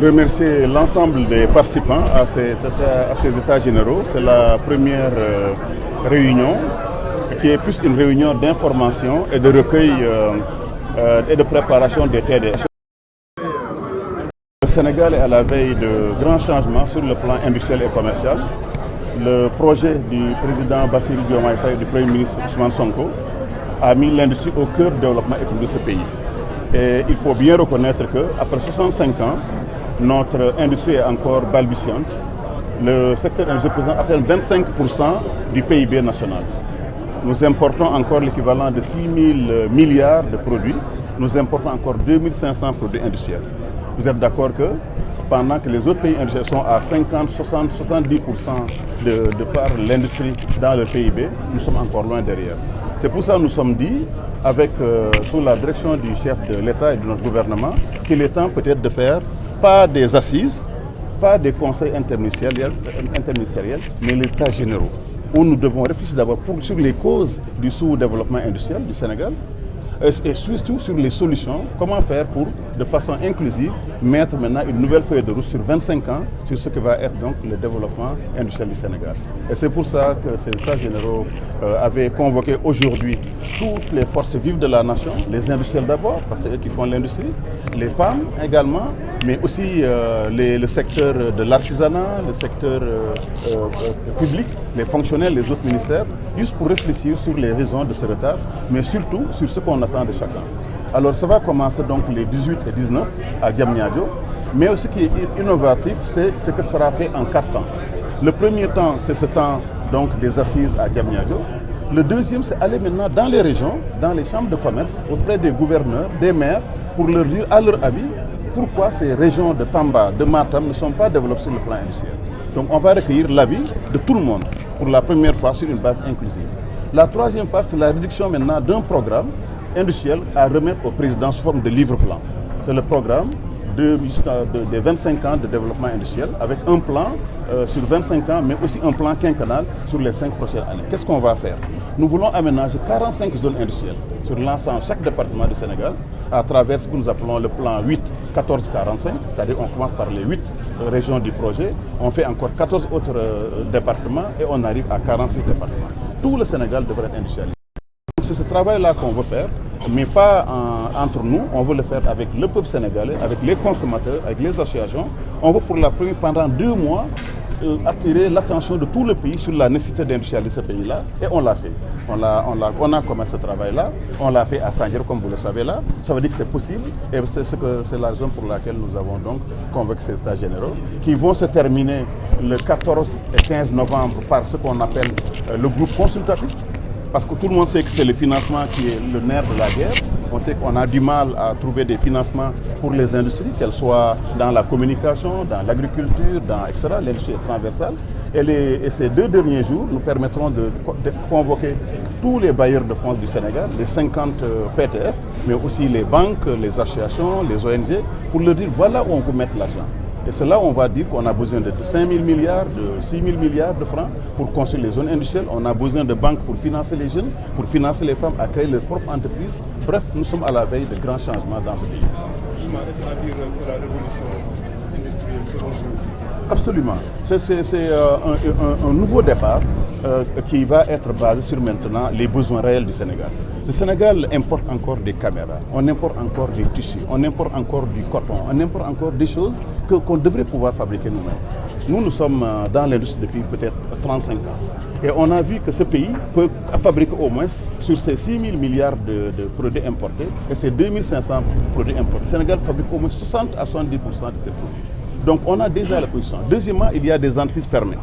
remercier l'ensemble des participants à ces états généraux. C'est la première réunion qui est plus une réunion d'information et de recueil et de préparation des TDH. Le Sénégal est à la veille de grands changements sur le plan industriel et commercial. Le projet du président Bassirou Diomaye Faye et du Premier ministre Ousmane Sonko a mis l'industrie au cœur du développement économique de ce pays. Et il faut bien reconnaître qu'après 65 ans, notre industrie est encore balbutiante. Le secteur industriel représente à peine 25% du PIB national. Nous importons encore l'équivalent de 6 000 milliards de produits. Nous importons encore 2 500 produits industriels. Vous êtes d'accord que pendant que les autres pays industriels sont à 50, 60, 70% de par l'industrie dans le PIB, nous sommes encore loin derrière. C'est pour ça que nous sommes dit, sous la direction du chef de l'État et de notre gouvernement, qu'il est temps peut-être de faire, pas des assises, pas des conseils interministériels, mais les états généraux, où nous devons réfléchir d'abord sur les causes du sous-développement industriel du Sénégal, et surtout sur les solutions, comment faire pour, de façon inclusive, mettre maintenant une nouvelle feuille de route sur 25 ans sur ce que va être donc le développement industriel du Sénégal. Et c'est pour ça que ces États généraux avaient convoqué aujourd'hui toutes les forces vives de la nation, les industriels d'abord, parce que c'est eux qui font l'industrie, les femmes également, mais aussi le secteur de l'artisanat, le secteur public, les fonctionnaires, les autres ministères, juste pour réfléchir sur les raisons de ce retard, mais surtout sur ce qu'on attend de chacun. Alors ça va commencer donc les 18 et 19 à Diamniadio, mais ce qui est innovatif, c'est ce que sera fait en 4 temps. Le premier temps, c'est ce temps donc, des assises à Diamniadio. Le deuxième, c'est aller maintenant dans les régions, dans les chambres de commerce, auprès des gouverneurs, des maires, pour leur dire à leur avis pourquoi ces régions de Tamba, de Matam ne sont pas développées sur le plan industriel. Donc on va recueillir l'avis de tout le monde pour la première fois sur une base inclusive. La troisième phase, c'est la réduction maintenant d'un programme industriel à remettre au président sous forme de livre-plan. C'est le programme des 25 ans de développement industriel avec un plan sur 25 ans, mais aussi un plan quinquennal sur les 5 prochaines années. Qu'est-ce qu'on va faire? Nous voulons aménager 45 zones industrielles sur l'ensemble, chaque département du Sénégal, à travers ce que nous appelons le plan 8-14-45, c'est-à-dire on commence par les 8 régions du projet, on fait encore 14 autres départements et on arrive à 46 départements. Tout le Sénégal devrait être industrialisé. C'est ce travail-là qu'on veut faire, mais pas entre nous, on veut le faire avec le peuple sénégalais, avec les consommateurs, avec les associations. On veut pour la première, pendant 2 mois, attirer l'attention de tout le pays sur la nécessité d'industrialiser ce pays-là, et on l'a fait. On a commencé ce travail-là, on l'a fait à Sandiara, comme vous le savez là. Ça veut dire que c'est possible, et c'est la raison pour laquelle nous avons donc convoqué ces états généraux, qui vont se terminer le 14 et 15 novembre par ce qu'on appelle le groupe consultatif. Parce que tout le monde sait que c'est le financement qui est le nerf de la guerre. On sait qu'on a du mal à trouver des financements pour les industries, qu'elles soient dans la communication, dans l'agriculture, etc. L'industrie est transversale. Et ces 2 derniers jours nous permettront de convoquer tous les bailleurs de fonds du Sénégal, les 50 PTF, mais aussi les banques, les associations, les ONG, pour leur dire voilà où on peut mettre l'argent. Et c'est là où on va dire qu'on a besoin de 5 000 milliards, de 6 000 milliards de francs pour construire les zones industrielles. On a besoin de banques pour financer les jeunes, pour financer les femmes à créer leurs propres entreprises. Bref, nous sommes à la veille de grands changements dans ce pays. Justement, est-ce à dire c'est la révolution industrielle selon vous? Absolument. C'est un nouveau départ qui va être basé sur maintenant les besoins réels du Sénégal. Le Sénégal importe encore des caméras, on importe encore des tissus, on importe encore du coton, on importe encore des choses qu'on devrait pouvoir fabriquer nous-mêmes. Nous sommes dans l'industrie depuis peut-être 35 ans. Et on a vu que ce pays peut fabriquer au moins sur ces 6 000 milliards de produits importés et ces 2 500 produits importés. Le Sénégal fabrique au moins 60 à 70% de ces produits. Donc on a déjà la position. Deuxièmement, il y a des entreprises fermées.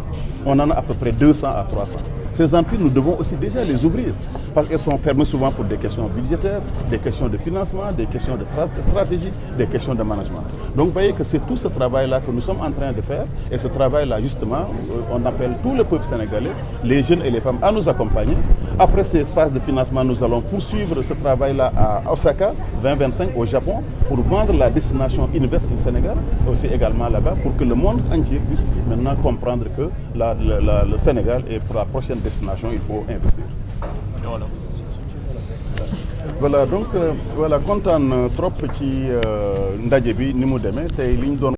On en a à peu près 200 à 300. Ces entreprises, nous devons aussi déjà les ouvrir parce qu'elles sont fermées souvent pour des questions budgétaires, des questions de financement, des questions de stratégie, des questions de management. Donc vous voyez que c'est tout ce travail-là que nous sommes en train de faire et ce travail-là justement, on appelle tout le peuple sénégalais, les jeunes et les femmes à nous accompagner. Après cette phase de financement, nous allons poursuivre ce travail-là à Osaka, 2025 au Japon, pour vendre la destination Invest in Sénégal, aussi également là-bas, pour que le monde entier puisse maintenant comprendre que le Sénégal est pour la prochaine destination, il faut investir. Voilà. voilà donc voilà kontaan trop ci ndaje bi ni mu demee tey li ñu doon